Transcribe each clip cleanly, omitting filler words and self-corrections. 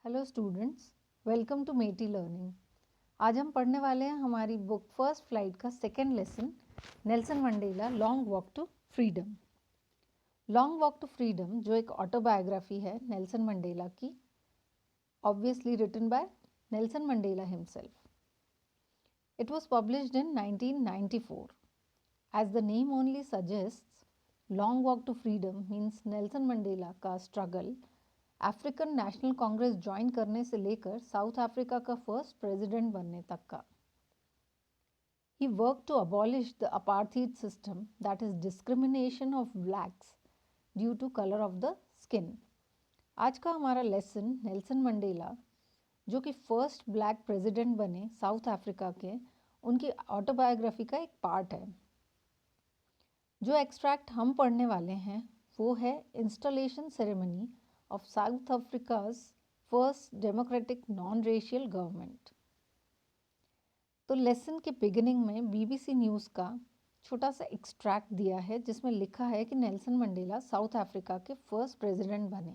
Hello students, welcome to मेटी learning. आज हम पढ़ने वाले हैं हमारी बुक फर्स्ट फ्लाइट का second lesson, Nelson Mandela long walk to freedom. Long walk to freedom जो एक ऑटोबायोग्राफी है नेल्सन मंडेला की, obviously written by Nelson Mandela himself. It was published in 1994. As the name only suggests, long walk to freedom means Nelson Mandela का struggle African National Congress join करने से लेकर South Africa का first president बनने तक का। He worked to abolish the apartheid system, that is discrimination of blacks due to color of the skin. आज का हमारा लेसन नेल्सन मंडेला जो कि फर्स्ट ब्लैक प्रेसिडेंट बने साउथ अफ्रीका के, उनकी ऑटोबायोग्राफी का एक पार्ट है। जो एक्सट्रैक्ट हम पढ़ने वाले हैं वो है installation ceremony of South Africa's first democratic non-racial government। तो लेसन के बिगिनिंग में बीबीसी न्यूज़ का छोटा सा एक्सट्रैक्ट दिया है जिसमें लिखा है कि नेल्सन मंडेला साउथ अफ्रीका के फर्स्ट प्रेसिडेंट बने।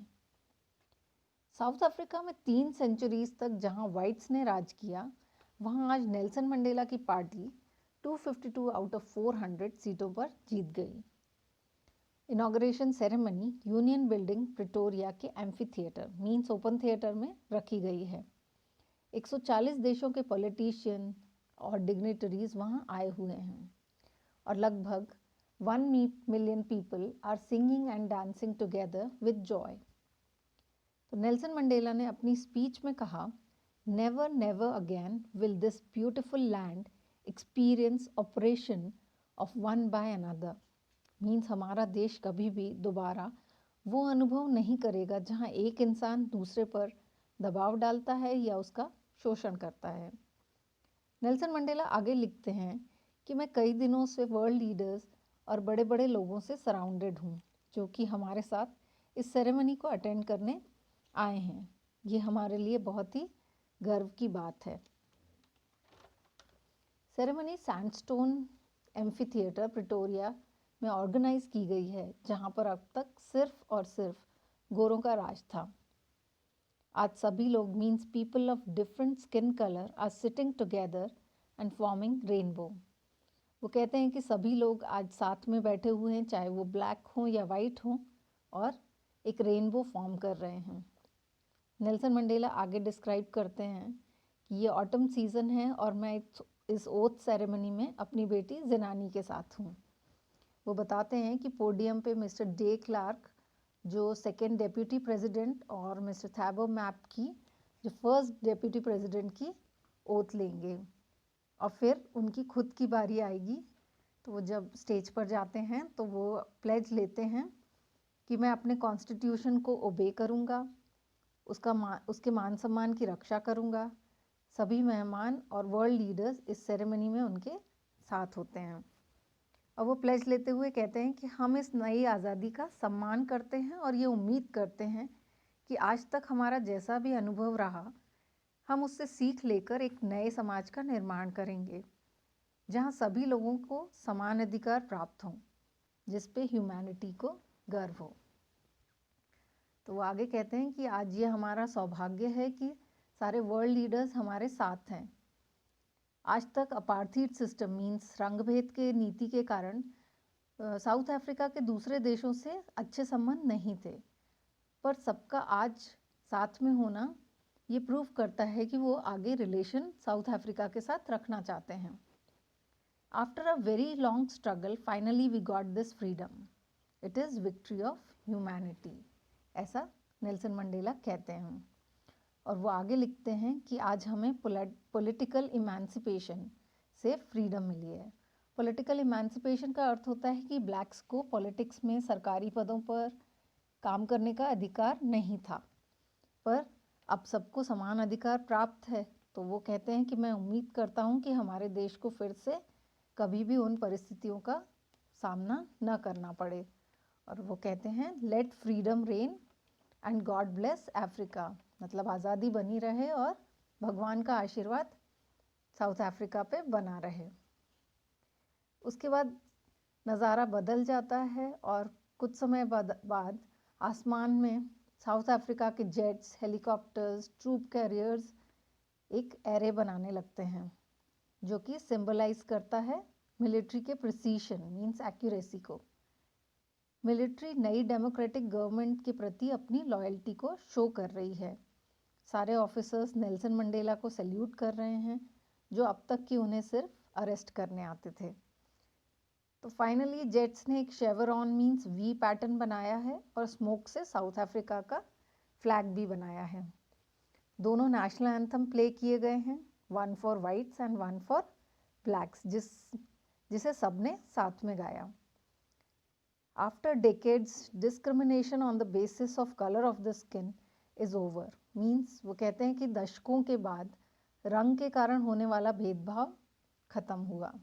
साउथ अफ्रीका में 3 सेंचुरीज तक जहां वाइट्स ने राज किया, वहां आज नेल्सन मंडेला की पार्टी 252 आउट ऑफ 400 सीटों पर जीत गई। Inauguration ceremony Union Building Pretoria के amphitheatre means open theatre में रखी गई है। 140 देशों के पॉलिटिशियन और डिग्नेटरीज वहां आए हुए हैं और लगभग 1 million people are singing and dancing together with joy. तो नेल्सन मंडेला ने अपनी स्पीच में कहा, never never again will this beautiful land experience oppression of one by another. Means हमारा देश कभी भी दोबारा वो अनुभव नहीं करेगा जहाँ एक इंसान दूसरे पर दबाव डालता है या उसका शोषण करता है। नेल्सन मंडेला आगे लिखते हैं कि मैं कई दिनों से वर्ल्ड लीडर्स और बड़े बड़े लोगों से सराउंडेड हूँ जो कि हमारे साथ इस सेरेमनी को अटेंड करने आए हैं। ये हमारे लिए बहुत ही गर्व की बात है। Ceremony sandstone amphi theatre Pretoria में ऑर्गेनाइज की गई है जहां पर अब तक सिर्फ और सिर्फ गोरों का राज था। आज सभी लोग means people of different skin colour are sitting together and forming rainbow. वो कहते हैं कि सभी लोग आज साथ में बैठे हुए हैं, चाहे वो ब्लैक हों या वाइट हों, और एक रेनबो फॉर्म कर रहे हैं। नेल्सन मंडेला आगे डिस्क्राइब करते हैं कि ये ऑटम सीज़न है और मैं इस ओथ सेरेमनी में अपनी बेटी जिनानी के साथ हूँ। वो बताते हैं कि पोडियम पे मिस्टर डे क्लार्क जो सेकेंड डेप्यूटी प्रेसिडेंट और मिस्टर थैबो मैप की जो फर्स्ट डेप्यूटी प्रेसिडेंट की ओथ लेंगे और फिर उनकी खुद की बारी आएगी। तो वो जब स्टेज पर जाते हैं तो वो प्लेज लेते हैं कि मैं अपने कॉन्स्टिट्यूशन को ओबे करूँगा, उसके मान सम्मान की रक्षा करूँगा। सभी मेहमान और वर्ल्ड लीडर्स इस सेरेमनी में उनके साथ होते हैं और वो प्लेज लेते हुए कहते हैं कि हम इस नई आज़ादी का सम्मान करते हैं और ये उम्मीद करते हैं कि आज तक हमारा जैसा भी अनुभव रहा, हम उससे सीख लेकर एक नए समाज का निर्माण करेंगे जहाँ सभी लोगों को समान अधिकार प्राप्त हों, जिस पे ह्यूमैनिटी को गर्व हो। तो वो आगे कहते हैं कि आज ये हमारा सौभाग्य है कि सारे वर्ल्ड लीडर्स हमारे साथ हैं। आज तक अपार्थीड सिस्टम मीन्स रंगभेद के नीति के कारण साउथ अफ्रीका के दूसरे देशों से अच्छे संबंध नहीं थे, पर सबका आज साथ में होना ये प्रूव करता है कि वो आगे रिलेशन साउथ अफ्रीका के साथ रखना चाहते हैं। After a very long struggle finally we got this freedom, it is victory of humanity, ऐसा नेल्सन मंडेला कहते हैं। और वो आगे लिखते हैं कि आज हमें पॉलिटिकल इमेंसिपेशन से फ्रीडम मिली है। पॉलिटिकल इमेंसिपेशन का अर्थ होता है कि ब्लैक्स को पॉलिटिक्स में सरकारी पदों पर काम करने का अधिकार नहीं था, पर अब सबको समान अधिकार प्राप्त है। तो वो कहते हैं कि मैं उम्मीद करता हूँ कि हमारे देश को फिर से कभी भी उन परिस्थितियों का सामना न करना पड़े। और वो कहते हैं let freedom reign and God bless Africa, मतलब आज़ादी बनी रहे और भगवान का आशीर्वाद साउथ अफ्रीका पे बना रहे। उसके बाद नज़ारा बदल जाता है और कुछ समय बाद आसमान में साउथ अफ्रीका के जेट्स, हेलीकॉप्टर्स, ट्रूप कैरियर्स एक एरे बनाने लगते हैं जो कि सिंबलाइज करता है मिलिट्री के प्रिसीशन मींस एक्यूरेसी को। मिलिट्री नई डेमोक्रेटिक गवर्नमेंट के प्रति अपनी लॉयल्टी को शो कर रही है। सारे ऑफिसर्स नेल्सन मंडेला को सैल्यूट कर रहे हैं जो अब तक कि उन्हें सिर्फ अरेस्ट करने आते थे। तो फाइनली जेट्स ने एक शेवरॉन मींस वी पैटर्न बनाया है और स्मोक से साउथ अफ्रीका का फ्लैग भी बनाया है। दोनों नेशनल एंथम प्ले किए गए हैं, one for whites and one for blacks, जिसे सबने साथ में गाया। After decades discrimination on the basis of colour of the skin is over means वो कहते हैं कि दशकों के बाद रंग के कारण होने वाला भेदभाव खत्म हुआ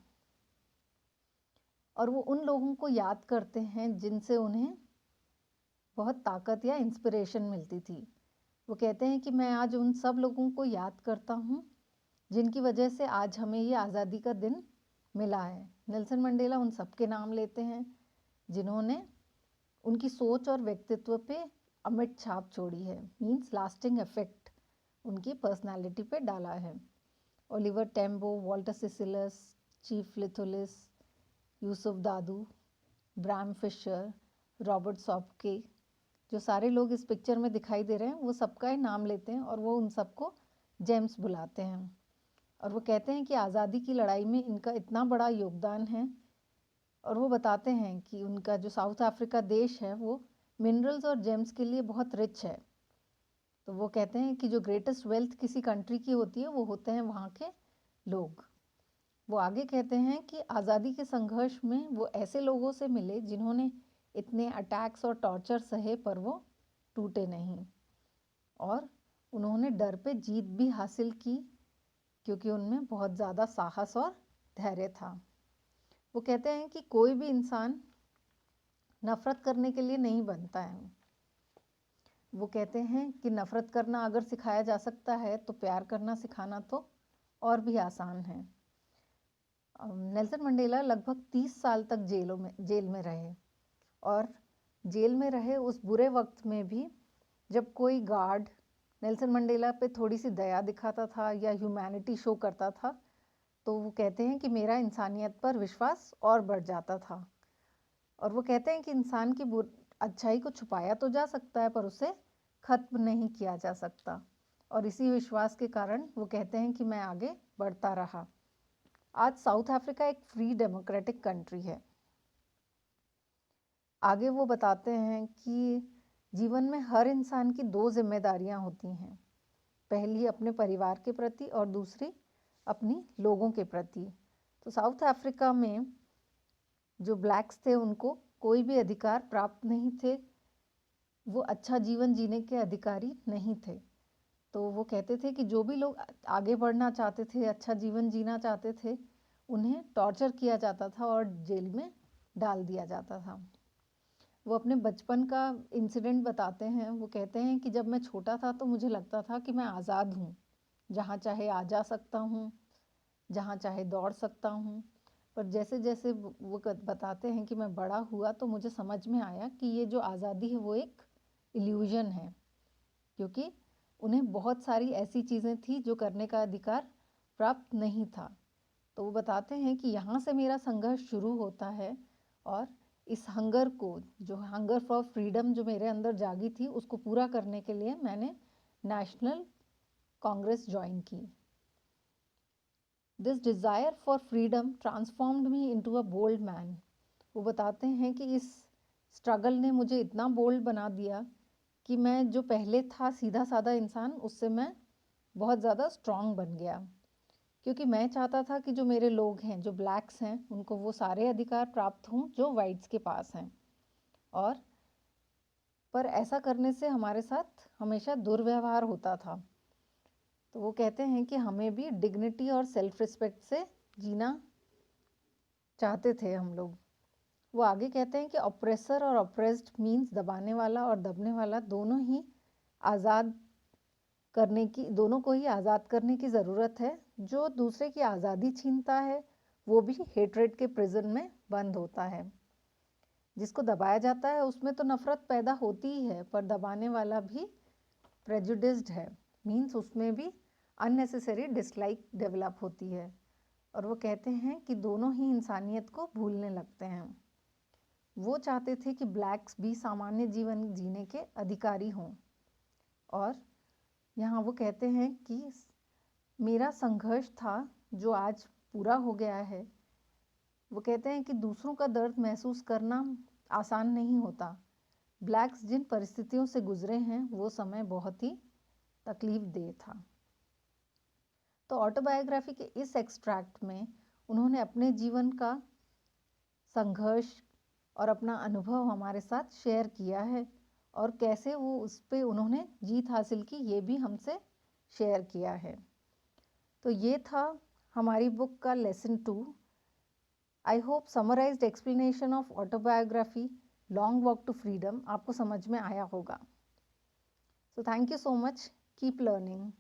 और वो उन लोगों को याद करते हैं जिनसे उन्हें बहुत ताकत या इंस्पिरेशन मिलती थी। वो कहते हैं कि मैं आज उन सब लोगों को याद करता हूँ जिनकी वजह से आज हमें ये आज़ादी का दिन मिला है। नेल्सन मंडेला उन सब के नाम लेते हैं जिन्होंने उनकी सोच और व्यक्तित्व पे अमिट छाप छोड़ी है मींस लास्टिंग इफेक्ट उनकी पर्सनालिटी पे डाला है। ओलिवर टेम्बो, वॉल्टर सिसिलस, चीफ लिथोलिस, यूसुफ दादू, ब्राम फिशर, रॉबर्ट सॉपके, जो सारे लोग इस पिक्चर में दिखाई दे रहे हैं वो सबका ही नाम लेते हैं और वो उन सबको जेम्स बुलाते हैं और वो कहते हैं कि आज़ादी की लड़ाई में इनका इतना बड़ा योगदान है और वो बताते हैं कि उनका जो साउथ अफ्रीका देश है वो मिनरल्स और जेम्स के लिए बहुत रिच है। तो वो कहते हैं कि जो ग्रेटेस्ट वेल्थ किसी कंट्री की होती है वो होते हैं वहाँ के लोग। वो आगे कहते हैं कि आज़ादी के संघर्ष में वो ऐसे लोगों से मिले जिन्होंने इतने अटैक्स और टॉर्चर सहे पर वो टूटे नहीं और उन्होंने डर पे जीत भी हासिल की क्योंकि उनमें बहुत ज़्यादा साहस और धैर्य था। वो कहते हैं कि कोई भी इंसान नफ़रत करने के लिए नहीं बनता है। वो कहते हैं कि नफ़रत करना अगर सिखाया जा सकता है तो प्यार करना सिखाना तो और भी आसान है। नेल्सन मंडेला लगभग 30 साल तक जेल में रहे और जेल में रहे उस बुरे वक्त में भी जब कोई गार्ड नेल्सन मंडेला पे थोड़ी सी दया दिखाता था या ह्यूमैनिटी शो करता था तो वो कहते हैं कि मेरा इंसानियत पर विश्वास और बढ़ जाता था। और वो कहते हैं कि इंसान की अच्छाई को छुपाया तो जा सकता है पर उसे खत्म नहीं किया जा सकता और इसी विश्वास के कारण वो कहते हैं कि मैं आगे बढ़ता रहा। आज साउथ अफ्रीका एक फ्री डेमोक्रेटिक कंट्री है। आगे वो बताते हैं कि जीवन में हर इंसान की 2 जिम्मेदारियां होती हैं, पहली अपने परिवार के प्रति और दूसरी अपनी लोगों के प्रति। तो साउथ अफ्रीका में जो ब्लैक्स थे उनको कोई भी अधिकार प्राप्त नहीं थे, वो अच्छा जीवन जीने के अधिकारी नहीं थे। तो वो कहते थे कि जो भी लोग आगे बढ़ना चाहते थे, अच्छा जीवन जीना चाहते थे, उन्हें टॉर्चर किया जाता था और जेल में डाल दिया जाता था। वो अपने बचपन का इंसिडेंट बताते हैं। वो कहते हैं कि जब मैं छोटा था तो मुझे लगता था कि मैं आज़ाद हूँ, जहाँ चाहे आ जा सकता हूँ, जहाँ चाहे दौड़ सकता हूँ। पर जैसे जैसे वो बताते हैं कि मैं बड़ा हुआ तो मुझे समझ में आया कि ये जो आज़ादी है वो एक इल्यूजन है, क्योंकि उन्हें बहुत सारी ऐसी चीज़ें थी जो करने का अधिकार प्राप्त नहीं था। तो वो बताते हैं कि यहाँ से मेरा संघर्ष शुरू होता है और इस हंगर को, जो हंगर फॉर फ्रीडम जो मेरे अंदर जागी थी, उसको पूरा करने के लिए मैंने नेशनल कांग्रेस ज्वाइन की। This desire for freedom transformed me into a bold man. वो बताते हैं कि इस स्ट्रगल ने मुझे इतना बोल्ड बना दिया कि मैं जो पहले था सीधा साधा इंसान, उससे मैं बहुत ज़्यादा स्ट्रॉन्ग बन गया, क्योंकि मैं चाहता था कि जो मेरे लोग हैं, जो ब्लैक्स हैं, उनको वो सारे अधिकार प्राप्त हों जो वाइट्स के पास हैं। और पर ऐसा करने से हमारे साथ हमेशा दुर्व्यवहार होता था। तो वो कहते हैं कि हमें भी डिग्निटी और सेल्फ रिस्पेक्ट से जीना चाहते थे हम लोग। वो आगे कहते हैं कि ऑप्रेसर और ऑप्रेस्ड मीन्स दबाने वाला और दबने वाला दोनों को ही आज़ाद करने की ज़रूरत है। जो दूसरे की आज़ादी छीनता है वो भी हेट्रेड के प्रिजन में बंद होता है। जिसको दबाया जाता है उसमें तो नफ़रत पैदा होती ही है, पर दबाने वाला भी प्रेजुडिस्ड है, मीन्स उसमें भी अननेसेसरी डिसलाइक डेवलप होती है। और वो कहते हैं कि दोनों ही इंसानियत को भूलने लगते हैं। वो चाहते थे कि ब्लैक्स भी सामान्य जीवन जीने के अधिकारी हों। और यहाँ वो कहते हैं कि मेरा संघर्ष था जो आज पूरा हो गया है। वो कहते हैं कि दूसरों का दर्द महसूस करना आसान नहीं होता। ब्लैक्स जिन परिस्थितियों से गुजरे हैं वो समय बहुत ही तकलीफदेह था। तो ऑटोबायोग्राफी के इस एक्सट्रैक्ट में उन्होंने अपने जीवन का संघर्ष और अपना अनुभव हमारे साथ शेयर किया है, और कैसे वो उस पर उन्होंने जीत हासिल की ये भी हमसे शेयर किया है। तो ये था हमारी बुक का lesson 2। I hope summarized explanation of autobiography Long walk to Freedom आपको समझ में आया होगा। So thank you so much, keep learning.